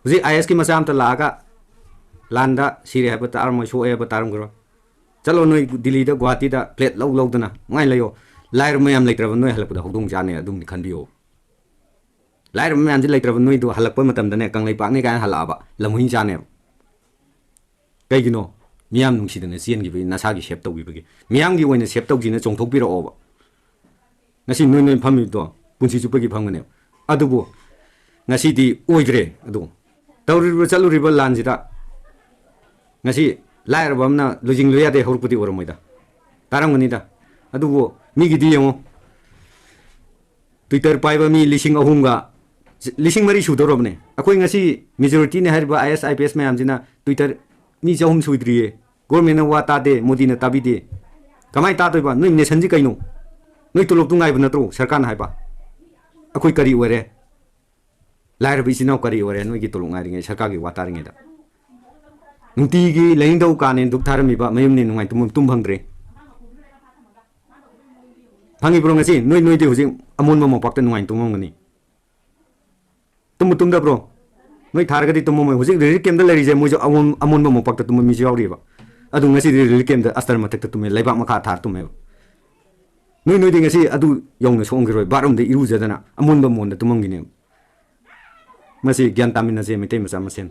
Uzi IS ki masam ta laga landa siri haba taram mo shoe haba taram gro chalo noi Delhi da Guwahati da plate law dana ngai layo lair mayam leitraba noi halak da hodong jane adum khanbiyo lair mayam ji leitraba noi do halak pa matam dane kanglai pak ne kan halaba lamuhin jane kai gino miyam nungsi dane sien gi nasa gi shape tawbi bagi miyam gi oina shape tawgi na chongthok biro oba ngasi noi phami do punsi chu pagi phangane adubu ngasi di oigre adu tawri chalu riba lanjida ngasi lair bamna lojing loya de horpudi oromoida taramganida adubu migidi yemo Twitter paiba mi lising ahunga lising mari sudorobne akoi ngasi majority ne harba IS IPS mayam jina Twitter mi jahum suidriye government wa ta de modi na tabi de kamai ta toiba noi nation ji kaino noi tolok tungai bna tro sarkar na haiba akoi kari were lair bi sinau kari were noi gi tolok ngai ringe sarkar gi wata ringe da nunti gi lein dau ka ne duk tharami ba mayum ne nungai tum phangdre phangi bro ngasi noi de hujing amon mo pakta nungai tumongani tum da bro noi thargadi tum mo hujing re kem da lari je mo jo amon mo pakta tum mi jawri ba adu ngasi re kem da astar matak tum leibak makha thar tum noi de ngasi adu yong na song giroi barum de iru jadana amon mo da tumongini masi gyan tamina je mete masa masen